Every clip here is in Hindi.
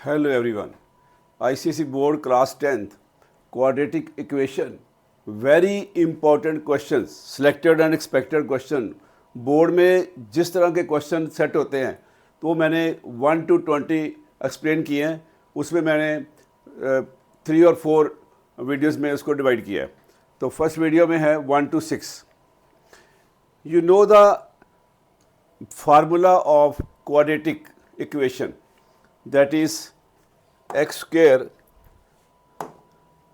Hello everyone. ICSE board class 10th quadratic equation, very important questions, selected and expected question. Board में जिस तरह के क्वेश्चन सेट होते हैं तो मैंने 1 to 20 एक्सप्लेन किए हैं. उसमें मैंने 3 और 4 वीडियोस में उसको डिवाइड किया है. तो फर्स्ट वीडियो में है 1 to 6. You know the formula of quadratic equation, that is x square,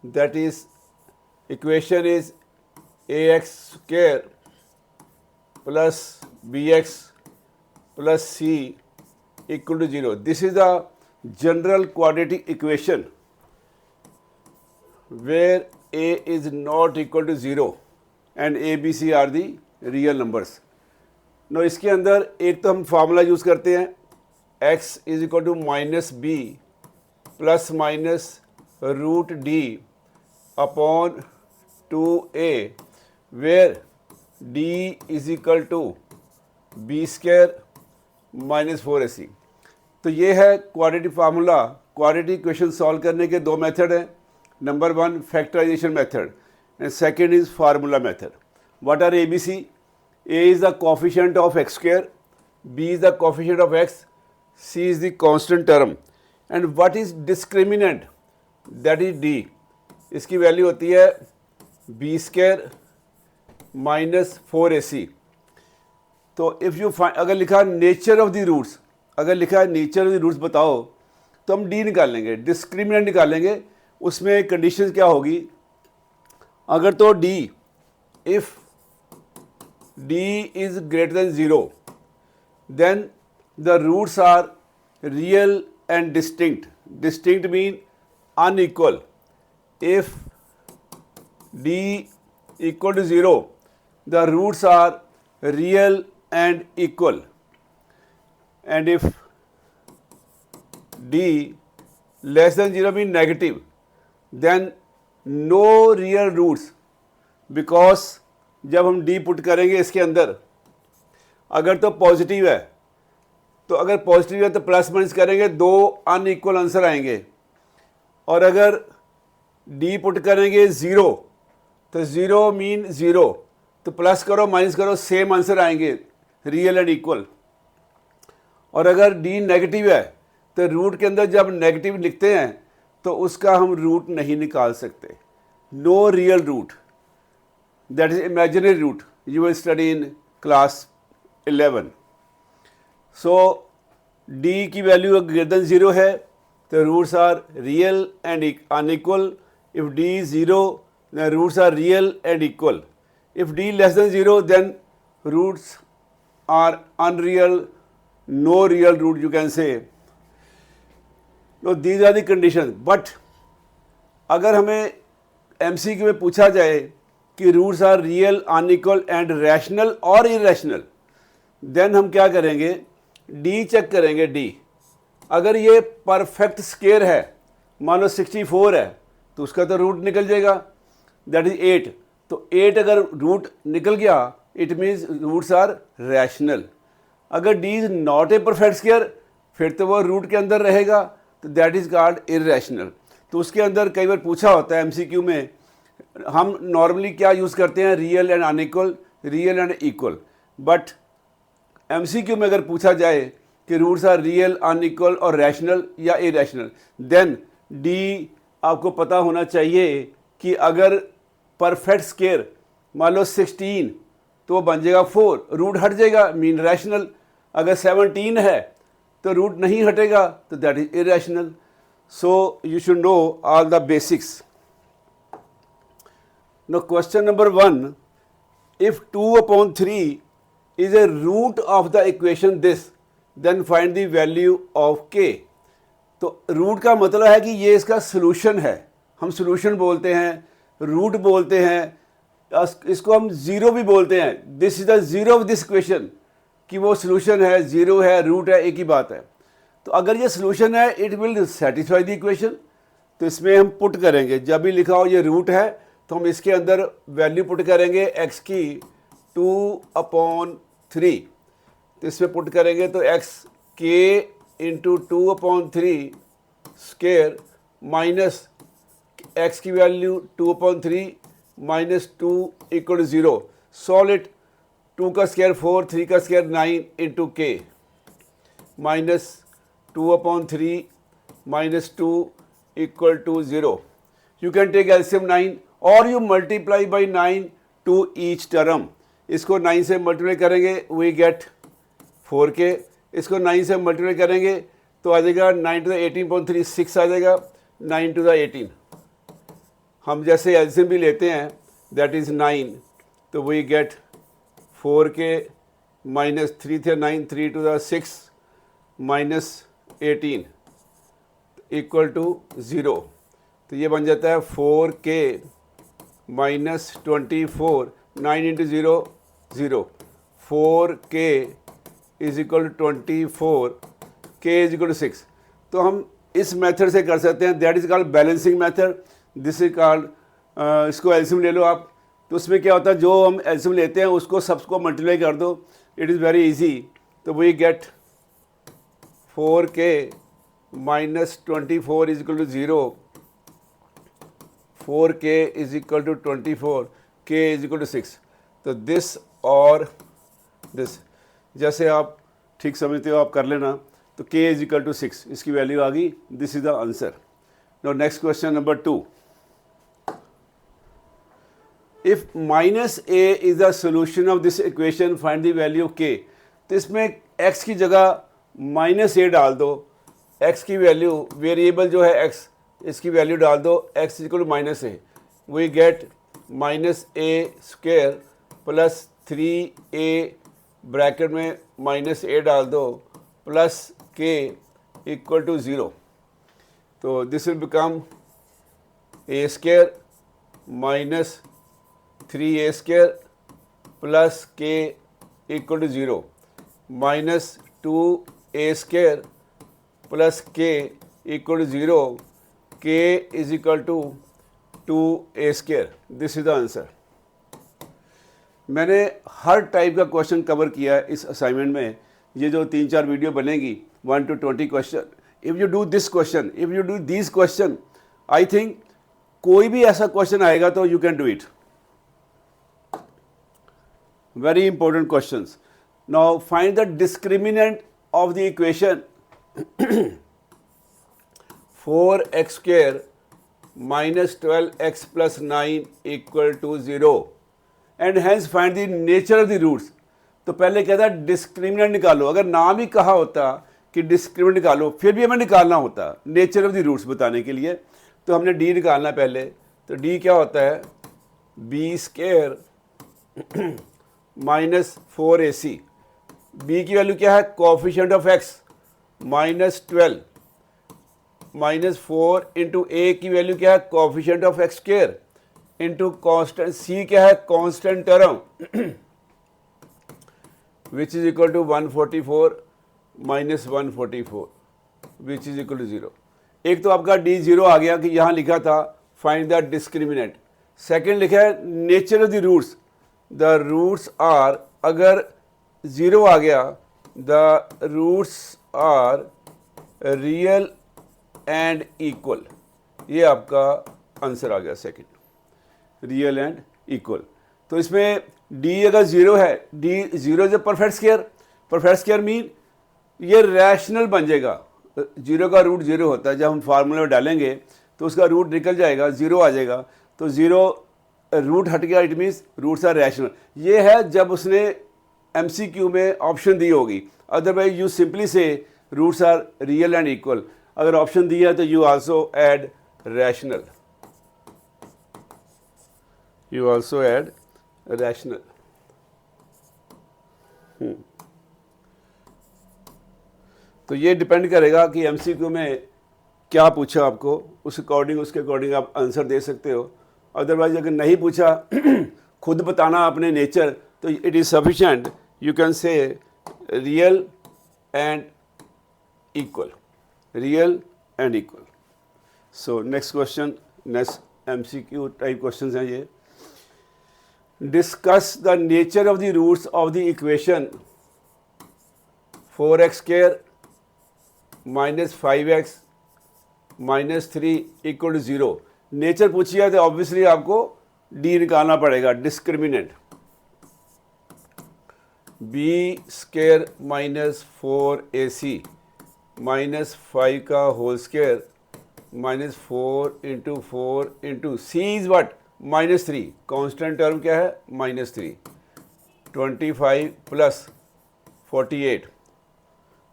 that is equation is ax square plus bx plus c equal to 0. This is the general quadratic equation where a is not equal to 0 and a, b, c are the real numbers. Now इसके अंदर एक तो हम फार्मूला यूज़ करते हैं x is equal to minus B plus minus root D upon 2a where d is equal to B square minus 4ac. तो ये है quadratic formula. Quadratic equation solve करने के दो मेथड हैं. Number 1 factorization method and second is formula method. What are ABC? A is the coefficient of x square, B is the coefficient of x, C is the constant term. And what is discriminant? That is D. इसकी वैल्यू होती है b स्क्वायर माइनस 4ac. तो इफ़ यू फाइंड, अगर लिखा नेचर ऑफ द रूट्स, अगर लिखा है नेचर ऑफ द रूट्स बताओ तो हम D निकाल लेंगे, डिस्क्रिमिनेंट निकालेंगे. उसमें कंडीशन क्या होगी? अगर तो D, if d is greater than 0, then the roots are real and distinct. Distinct mean unequal. If d equal to 0, the roots are real and equal. And if d less than 0 mean negative, then no real roots, because जब हम डी पुट करेंगे इसके अंदर, अगर तो पॉजिटिव है तो अगर पॉजिटिव है तो प्लस माइनस करेंगे, दो अनइक्वल आंसर आएंगे. और अगर डी पुट करेंगे ज़ीरो तो ज़ीरो मीन ज़ीरो, तो प्लस करो माइनस करो सेम आंसर आएंगे, रियल एंड इक्वल. और अगर डी नेगेटिव है तो रूट के अंदर जब नेगेटिव लिखते हैं तो उसका हम रूट नहीं निकाल सकते. No real root, that is imaginary root. You will study in class 11. So d की वैल्यू greater than 0 है तो roots are real and unequal. If d is 0, then roots are real and equal. If d less than 0, then roots are unreal, no real root you can say. So these are the conditions. But अगर हमें MCQ में पूछा जाए कि roots are real, unequal and rational और इरेशनल, देन हम क्या करेंगे? डी चेक करेंगे. डी अगर ये परफेक्ट स्क्वायर है, मान लो 64 है तो उसका तो रूट निकल जाएगा, दैट इज 8. तो 8 अगर रूट निकल गया it means roots are rational. अगर D is not a perfect square फिर तो वो रूट के अंदर रहेगा, तो दैट इज कॉल्ड इरेशनल. तो उसके अंदर कई बार पूछा होता है MCQ में, हम नॉर्मली क्या यूज़ करते हैं? Real and unequal, real and equal. But MCQ में अगर पूछा जाए कि रूट्स आर रियल, अनइक्वल और रैशनल या इरेशनल, देन डी आपको पता होना चाहिए कि अगर परफेक्ट स्क्वायर मान लो 16 तो वो बन जाएगा 4, रूट हट जाएगा मीन रैशनल. अगर 17 है तो रूट नहीं हटेगा तो that is irrational. So you should know all the basics. Now question number 1, if 2/3 is a root of the equation this, then find the value of k. तो रूट का मतलब है कि ये इसका सॉल्यूशन है. हम सॉल्यूशन बोलते हैं, रूट बोलते हैं, इसको हम ज़ीरो भी बोलते हैं. This is the zero of this equation, कि वो सॉल्यूशन है, ज़ीरो है, रूट है, एक ही बात है. तो अगर ये सॉल्यूशन है it will satisfy the equation. तो इसमें हम पुट करेंगे, जब भी लिखा हो ये रूट है तो हम इसके अंदर वैल्यू पुट करेंगे x की 2/3. तो इसमें पुट करेंगे तो x k into 2/3 square minus x की value 2/3 minus 2 equal to 0. Solve it. 2 का स्क्वायर 4, 3 का square 9 into k minus 2/3 minus 2 equal to 0. You can take LCM 9 or you multiply by 9 to each term. इसको 9 से मल्टीप्लाई करेंगे we get 4k. इसको 9 से मल्टीप्लाई करेंगे तो आ जाएगा 9 to the 18.3 6 आ जाएगा 9 to the 18. हम जैसे LCM भी लेते हैं that is 9 तो we get 4k minus 3 थे 9 3 to the 6 minus 18 equal to 0. तो ये बन जाता है 4k minus 24 9 into 0 0. 4k is equal to 24 k is equal to 6. तो हम इस मेथड से कर सकते हैं. That is called balancing method. This is called इसको एलसीएम ले लो आप. तो उसमें क्या होता है जो हम एलसीएम लेते हैं उसको सबको मल्टीप्लाई कर दो. It is very easy. तो we get 4k minus 24 is equal to 0. 4k is equal to 24 k is equal to 6. तो दिस और दिस जैसे आप ठीक समझते हो आप कर लेना. तो k इज इक्वल टू 6 इसकी वैल्यू आ गई. This is the answer. Now next question number 2. If minus a is the solution of this equation find the value of k. तो इसमें x की जगह माइनस a डाल दो. x की वैल्यू वेरिएबल जो है x इसकी वैल्यू डाल दो. x equal to minus A. We get minus A square plus 3a bracket में माइनस a डाल दो प्लस k इक्वल टू 0. तो this will become a square minus 3a square plus k equal to 0 minus 2a square plus k equal to 0. k is equal to 2a square. This is the answer. मैंने हर टाइप का क्वेश्चन कवर किया है इस असाइनमेंट में. ये जो 3-4 वीडियो बनेगी 1 to 20 question. If you do this question, if you do this question, I think कोई भी ऐसा क्वेश्चन आएगा तो you can do it. Very important question. Now find the discriminant of the equation 4x square minus 12x plus 9 equal to 0 and hence find the nature of the roots. तो पहले कहता है डिस्क्रिमिनेंट निकालो. अगर नाम ही कहा होता कि डिस्क्रिमिनेंट निकालो फिर भी हमें निकालना होता नेचर ऑफ द रूट्स बताने के लिए. तो हमने d निकालना पहले. तो d क्या होता है b square minus 4ac. b की वैल्यू क्या है coefficient of x minus 12 minus 4 into a की वैल्यू क्या है coefficient of x square into constant. C क्या है constant term which is equal to 144 minus 144 which is equal to 0. एक तो आपका डी 0 आ गया कि यहाँ लिखा था फाइंड द डिस्क्रिमिनेंट. सेकेंड लिखा है nature of the roots. The roots are, अगर 0 आ गया the roots are real and equal. ये आपका आंसर आ गया सेकंड, रियल एंड इक्वल. तो इसमें d अगर 0 है, d 0 is a perfect square. Perfect square mean ये रैशनल बन जाएगा. 0 का रूट 0 होता है. जब हम फार्मूले में डालेंगे तो उसका रूट निकल जाएगा 0 आ जाएगा. तो 0 रूट हट गया it means roots are rational. ये है जब उसने MCQ में ऑप्शन दी होगी. Otherwise you simply say roots are real and equal. अगर ऑप्शन दिया है तो you also add rational. You also add rational. तो ये डिपेंड करेगा कि MCQ में क्या पूछा आपको, उस अकॉर्डिंग उसके अकॉर्डिंग आप आंसर दे सकते हो. अदरवाइज अगर नहीं पूछा खुद बताना अपने नेचर तो it is sufficient. You can say real and equal. Real and equal. So next question, next MCQ type question हैं ये. Discuss the nature of the roots of the equation 4x square minus 5x -3 equal to 0। Nature पूछिए तो ऑब्वियसली आपको डी निकालना पड़ेगा, डिस्क्रिमिनेंट। बी स्क्वायर -4ac -5 का whole square -4 into 4 into C is what -3, constant term क्या है -3, 25 प्लस 48,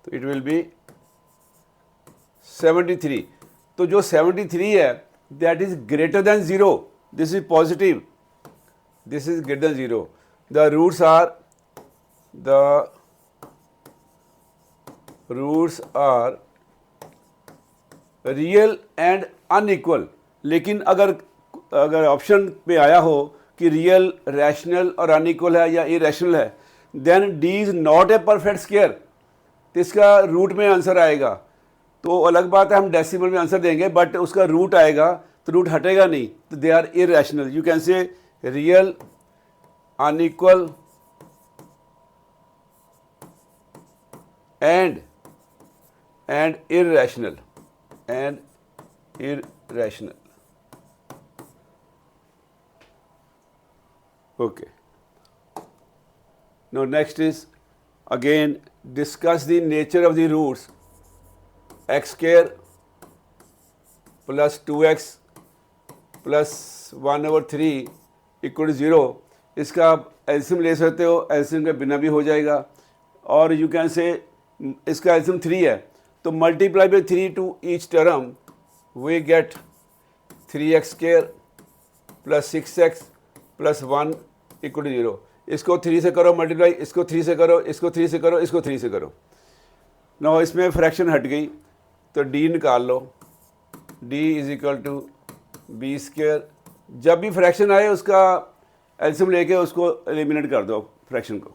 तो इट विल बी 73। तो जो 73 है that is greater than 0, this is positive, this is greater than 0। The roots are real and unequal. लेकिन अगर ऑप्शन पे आया हो कि रियल, रैशनल और अनइक्वल है या इरेशनल है, then D is not a perfect square, तो इसका रूट में आंसर आएगा। तो अलग बात है हम डेसिमल में आंसर देंगे, बट उसका रूट आएगा तो रूट हटेगा नहीं, तो they are irrational. You can say real, unequal and irrational and irrational. Okay. Now next is again discuss the nature of the roots x square plus 2x plus 1/3 equal to 0। इसका आप एलसीएम ले सकते हो, एलसीएम के बिना भी हो जाएगा। और यू कैन से इसका एलसीएम 3 है, तो multiply by 3 to each term we get 3x square plus 6x plus 1 equal to 0। इसको 3 से करो मल्टीप्लाई, इसको 3 से करो, इसको 3 से करो, इसको 3 से करो। ना इसमें फ्रैक्शन हट गई तो d निकाल लो, d is equal to B square. जब भी फ्रैक्शन आए उसका एलसीएम लेके उसको एलिमिनेट कर दो, फ्रैक्शन को,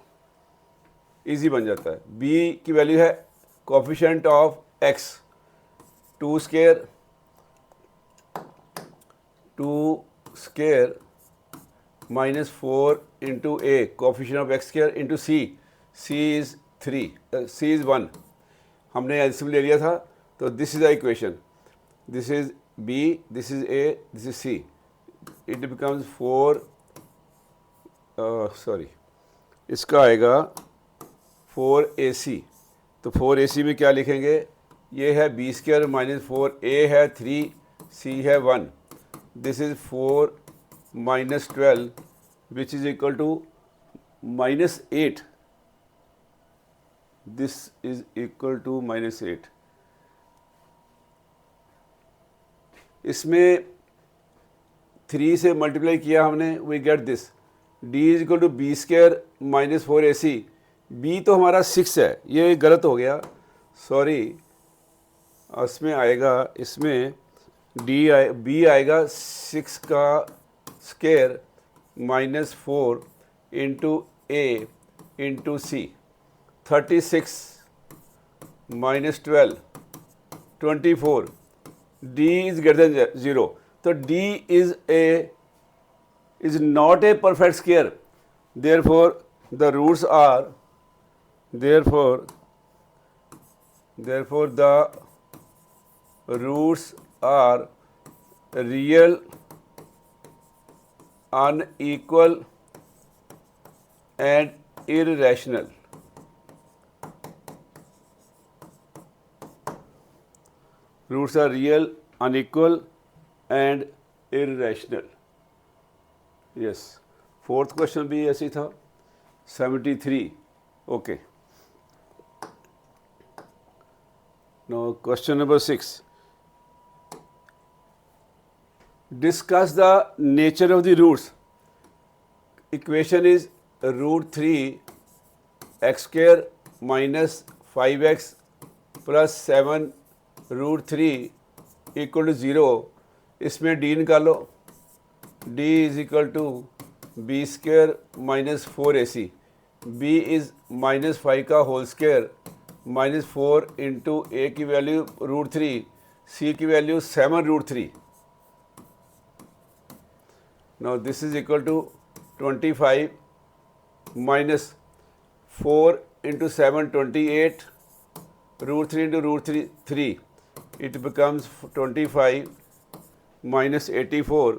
इजी बन जाता है। b की वैल्यू है coefficient of x, 2 square -4 into a, coefficient of x square into c, c is 3, c is 1। हमने एलसीएम ले लिया था, तो this is the equation, this is b, this is a, this is c, it becomes 4, sorry इसका आएगा 4ac। तो 4ac में क्या लिखेंगे, ये है बी स्क्वायर -4, a है 3, c है 1, this is 4 - 12 which is equal to -8, this is equal to -8। इसमें 3 से मल्टीप्लाई किया हमने, we get this, d is equal to B square -4ac। b तो हमारा 6 है, ये गलत हो गया, सॉरी। इसमें आएगा, इसमें b आएगा 6 का square -4 into a into c, 36 -12 24, d is greater than 0। तो d is not a perfect square, therefore the roots are therefore the roots are real, unequal and irrational. Roots are real, unequal and irrational. Yes. Fourth question भी ऐसी था, 73. Okay. Now question number 6. Discuss the nature of the roots. Equation is √3 x square minus 5x plus 7 √3 equal to 0. इसमें d निकालो, d is equal to b square minus 4ac. b is -5 का होल स्क्वायर -4 इंटू a की वैल्यू √3, c की value 7 √3. Now this is equal to 25 minus 4 into 7 28, √3 into √3 3 it becomes 25 minus 84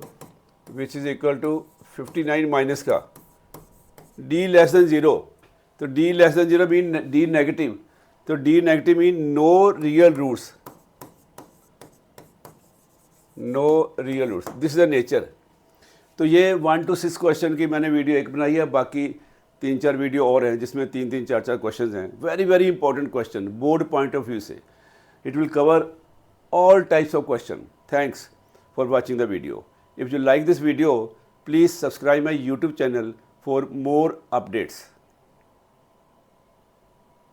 which is equal to 59 minus का d less than 0, तो d less than 0 mean d negative, तो d negative mean no real roots, no real roots. This is the nature. तो ये 1 to 6 क्वेश्चन की मैंने वीडियो एक बनाई है, बाकी 3-4 वीडियो और हैं जिसमें 3-3, 4-4 क्वेश्चन हैं. Very very important question board point of view से. It will cover all types of question. Thanks for watching the video. If you like this video, please subscribe my YouTube channel for more updates.